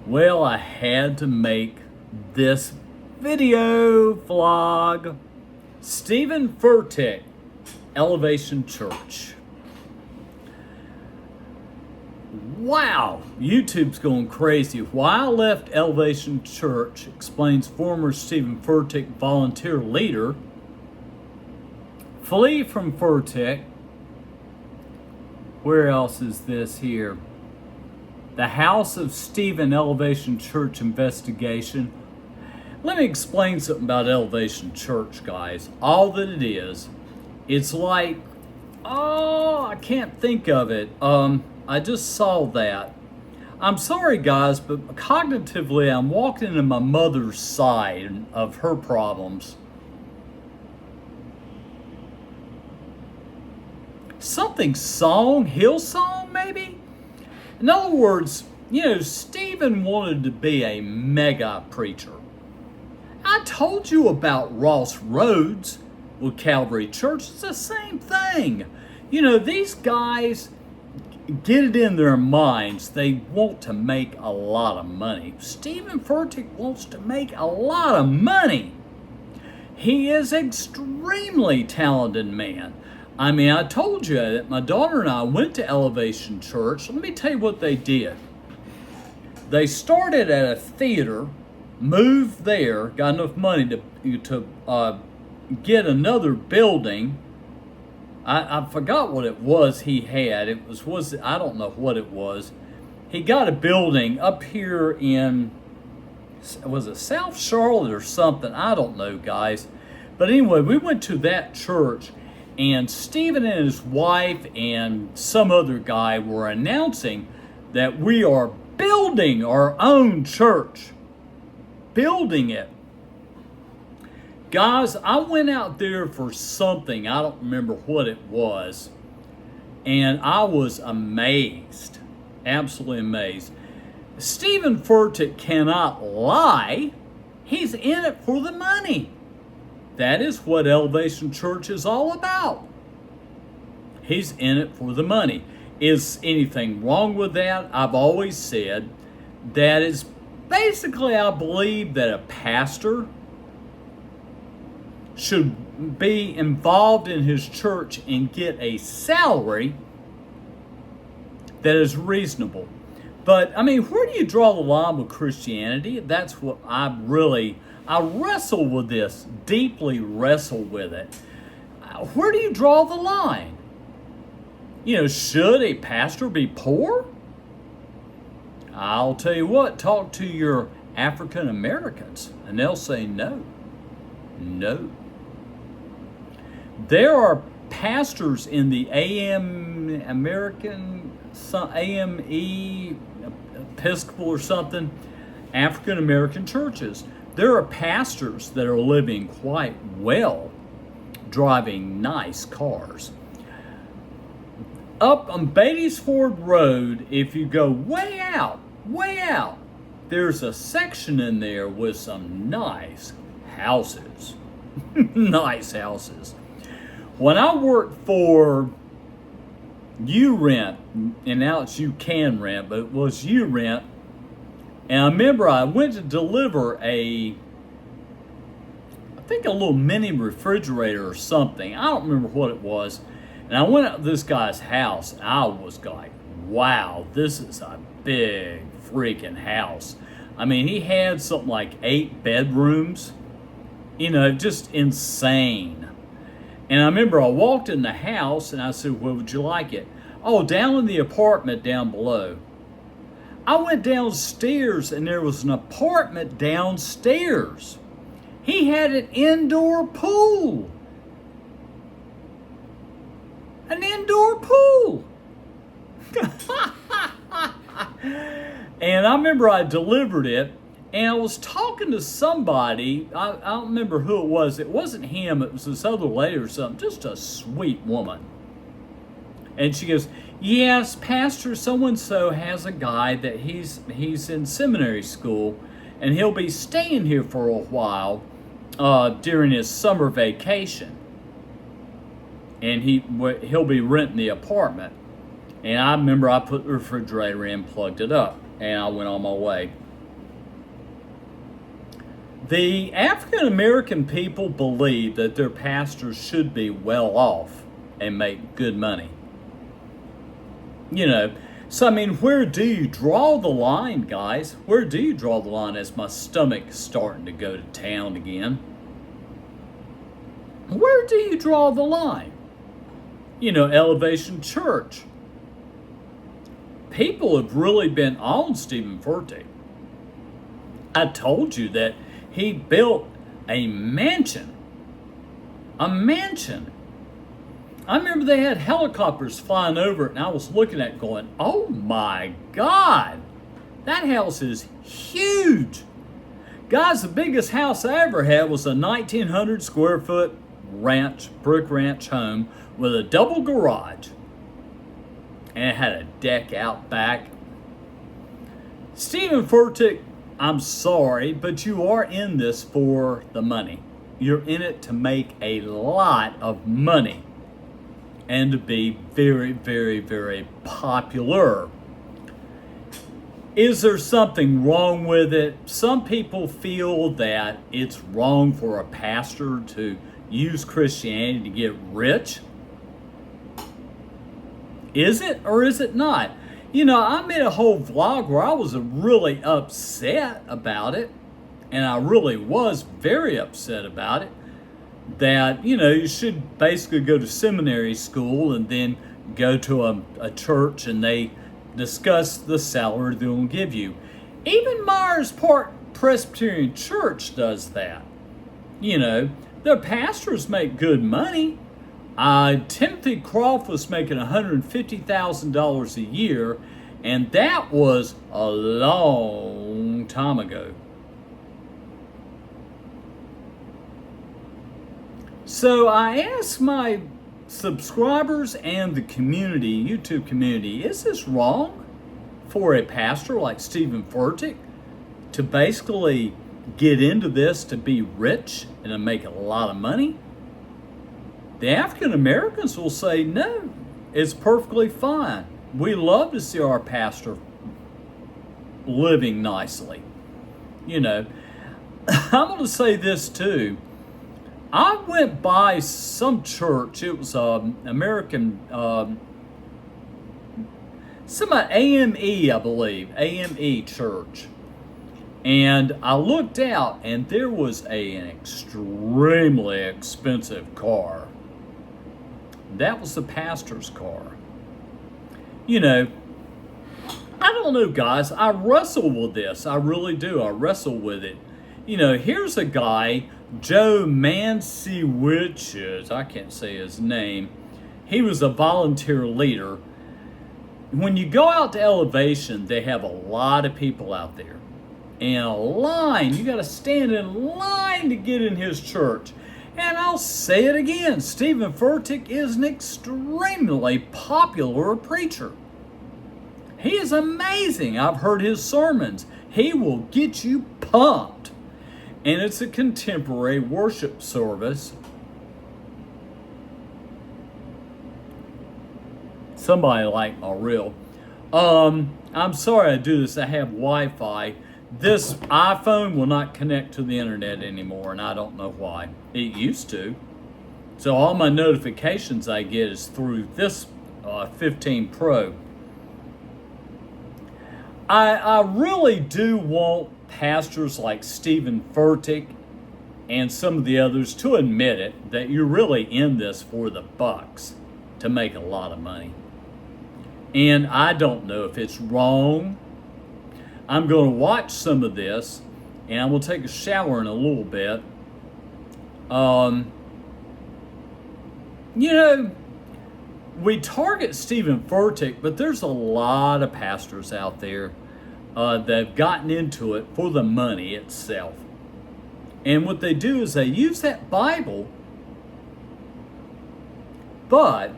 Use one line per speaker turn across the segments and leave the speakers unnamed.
Well, I had to make this video vlog. Stephen Furtick, Elevation Church. Wow, YouTube's going crazy. Why I left Elevation Church, explains former Stephen Furtick volunteer leader. Flee from Furtick. Where else is this here? The House of Stephen Elevation Church investigation. Let me explain something about Elevation Church, guys. All that it is, it's like, I can't think of it. I just saw that. I'm sorry, guys, but cognitively, I'm walking into my mother's side of her problems. Something song, Hillsong, maybe? In other words, Stephen wanted to be a mega preacher. I told you about Ross Rhodes with Calvary Church. It's the same thing. These guys get it in their minds. They want to make a lot of money. Stephen Furtick wants to make a lot of money. He is an extremely talented man. I told you that my daughter and I went to Elevation Church. Let me tell you what they did. They started at a theater, moved there, got enough money to get another building. I forgot what it was he had. I don't know what it was. He got a building up here in, was it South Charlotte or something? I don't know, guys. But anyway, we went to that church. And Stephen and his wife and some other guy were announcing that we are building our own church. Building it. Guys, I went out there for something. I don't remember what it was. And I was amazed. Absolutely amazed. Stephen Furtick cannot lie. He's in it for the money. That is what Elevation Church is all about. He's in it for the money. Is anything wrong with that? I've always said that is basically, I believe that a pastor should be involved in his church and get a salary that is reasonable. But, where do you draw the line with Christianity? That's what I wrestle with this, deeply wrestle with it. Where do you draw the line? Should a pastor be poor? I'll tell you what, talk to your African Americans, and they'll say no. No. There are pastors in the AME, Episcopal or something, African American churches. There are pastors that are living quite well, driving nice cars. Up on Beatty'sford Road, if you go way out, there's a section in there with some nice houses. Nice houses. When I worked for You Rent, and now it's You Can Rent, but it was You Rent, and I remember I went to deliver I think a little mini refrigerator or something. I don't remember what it was. And I went out to this guy's house, and I was like, wow, this is a big freaking house. He had something like 8 bedrooms. Just insane. And I remember I walked in the house, and I said, well, would you like it? Oh, down in the apartment down below. I went downstairs, and there was an apartment downstairs. He had an indoor pool. An indoor pool. And I remember I delivered it, and I was talking to somebody. I don't remember who it was. It wasn't him. It was this other lady or something. Just a sweet woman. And she goes, yes, Pastor so-and-so has a guy that he's in seminary school, and he'll be staying here for a while during his summer vacation. And he'll be renting the apartment. And I remember I put the refrigerator in, plugged it up, and I went on my way. The African American people believe that their pastors should be well off and make good money. So I mean, where do you draw the line, guys? Where do you draw the line as my stomach's starting to go to town again? Where do you draw the line? Elevation Church. People have really been on Stephen Furtick. I told you that he built a mansion. A mansion. I remember they had helicopters flying over it, and I was looking at it going, oh my God, that house is huge. Guys, the biggest house I ever had was a 1,900 square foot brick ranch home with a double garage. And it had a deck out back. Stephen Furtick, I'm sorry, but you are in this for the money. You're in it to make a lot of money and to be very, very, very popular. Is there something wrong with it? Some people feel that it's wrong for a pastor to use Christianity to get rich. Is it or is it not? I made a whole vlog where I was really upset about it. And I really was very upset about it. That, you should basically go to seminary school and then go to a church and they discuss the salary they're going to give you. Even Myers Park Presbyterian Church does that. Their pastors make good money. Timothy Croft was making $150,000 a year, and that was a long time ago. So I asked my subscribers and the community, YouTube community, is this wrong for a pastor like Stephen Furtick to basically get into this to be rich and to make a lot of money? The African Americans will say, no, it's perfectly fine. We love to see our pastor living nicely. I'm going to say this too. I went by some church. It was American, some AME, I believe, AME church. And I looked out, and there was an extremely expensive car. That was the pastor's car. I don't know, guys. I wrestle with this. I really do. I wrestle with it. Here's a guy, Joe Mansiewicz, I can't say his name. He was a volunteer leader. When you go out to Elevation, they have a lot of people out there. And a line, you got to stand in line to get in his church. And I'll say it again, Stephen Furtick is an extremely popular preacher. He is amazing. I've heard his sermons. He will get you pumped. And it's a contemporary worship service. Somebody like my reel. I'm sorry I do this. I have Wi-Fi. This iPhone will not connect to the internet anymore, and I don't know why. It used to. So all my notifications I get is through this 15 Pro. I really do want pastors like Stephen Furtick and some of the others to admit it, that you're really in this for the bucks to make a lot of money. And I don't know if it's wrong. I'm going to watch some of this, and I'm going to take a shower in a little bit. We target Stephen Furtick, but there's a lot of pastors out there that have gotten into it for the money itself. And what they do is they use that Bible, but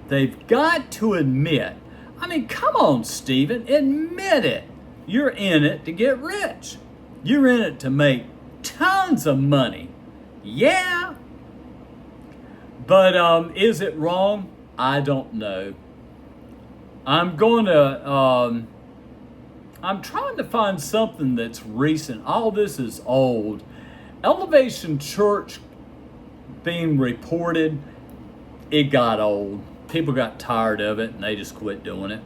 they've got to admit, I mean, come on, Stephen, admit it. You're in it to get rich. You're in it to make tons of money. Yeah. But is it wrong? I don't know. I'm going to I'm trying to find something that's recent. All this is old. Elevation Church being reported, it got old. People got tired of it and they just quit doing it.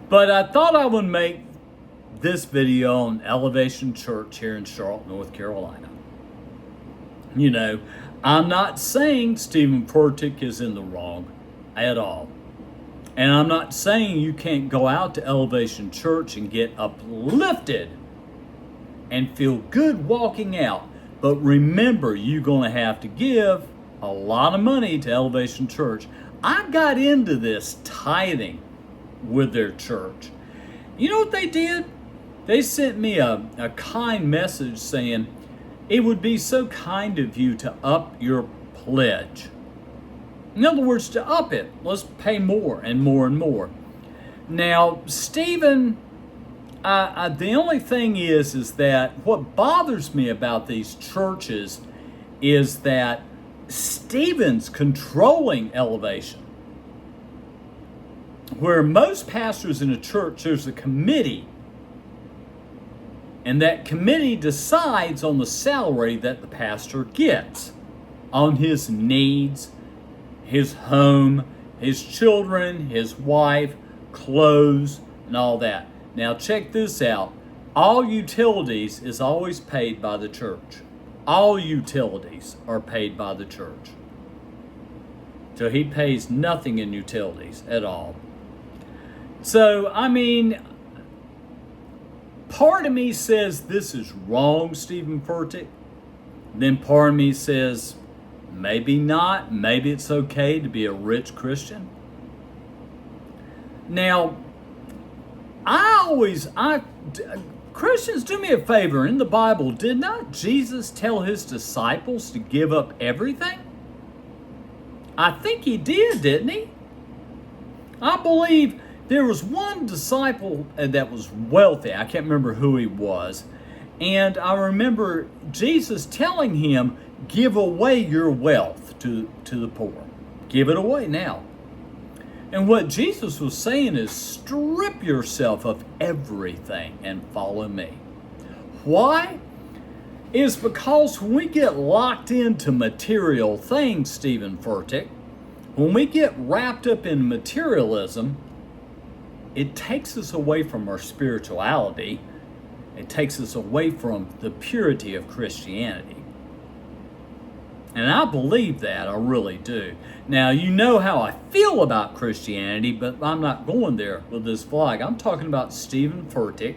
But I thought I would make this video on Elevation Church here in Charlotte, North Carolina. You know, I'm not saying Stephen Furtick is in the wrong at all. And I'm not saying you can't go out to Elevation Church and get uplifted and feel good walking out. But remember, you're going to have to give a lot of money to Elevation Church. I got into this tithing with their church. You know what they did? They sent me a kind message saying, it would be so kind of you to up your pledge. In other words, to up it. Let's pay more and more and more. Now, Stephen, the only thing is that what bothers me about these churches is that Stephen's controlling Elevation. Where most pastors in a church, there's a committee. And that committee decides on the salary that the pastor gets, on his needs, his home, his children, his wife, clothes, and all that. Now check this out. All utilities is always paid by the church. All utilities are paid by the church. So he pays nothing in utilities at all. So, I mean, part of me says this is wrong, Stephen Furtick. Then part of me says, maybe not. Maybe it's okay to be a rich Christian. Now, Christians, do me a favor. In the Bible, did not Jesus tell his disciples to give up everything? I think he did, didn't he? I believe there was one disciple that was wealthy. I can't remember who he was. And I remember Jesus telling him, give away your wealth to the poor. Give it away now. And what Jesus was saying is, strip yourself of everything and follow me. Why? It's because when we get locked into material things, Stephen Furtick, when we get wrapped up in materialism, it takes us away from our spirituality. It takes us away from the purity of Christianity. And I believe that, I really do. Now, you know how I feel about Christianity, but I'm not going there with this vlog. I'm talking about Stephen Furtick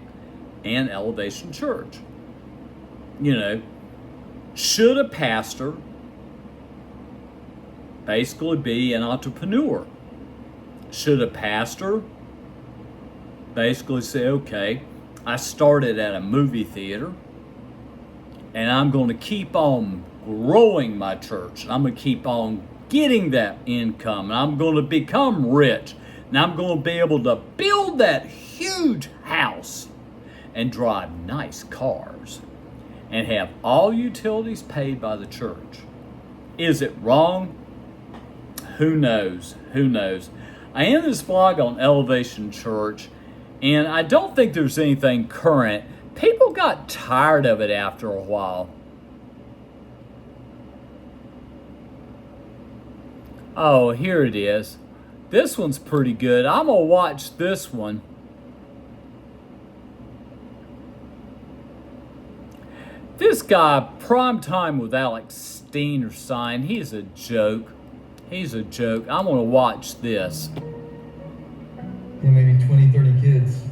and Elevation Church. You know, should a pastor basically be an entrepreneur? Should a pastor basically say, okay, I started at a movie theater and I'm going to keep on growing my church. I'm going to keep on getting that income, and I'm going to become rich, and I'm going to be able to build that huge house and drive nice cars and have all utilities paid by the church. Is it wrong? Who knows? Who knows? I end this vlog on Elevation Church, and I don't think there's anything current. People got tired of it after a while. Oh, here it is. This one's pretty good. I'm going to watch this one. This guy, Primetime with Alex Steinerstein, he's a joke. He's a joke. I'm going to watch this.
Yeah, maybe 20, 30 kids.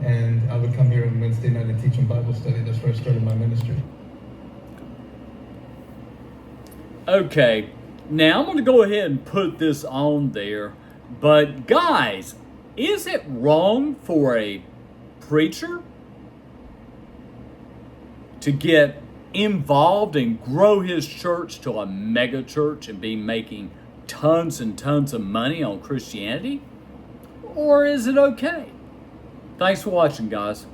And I would come here on Wednesday night and teach them Bible study. That's where I started my ministry.
Okay. Now, I'm going to go ahead and put this on there, but guys, is it wrong for a preacher to get involved and grow his church to a mega church and be making tons and tons of money on Christianity? Or is it okay? Thanks for watching, guys.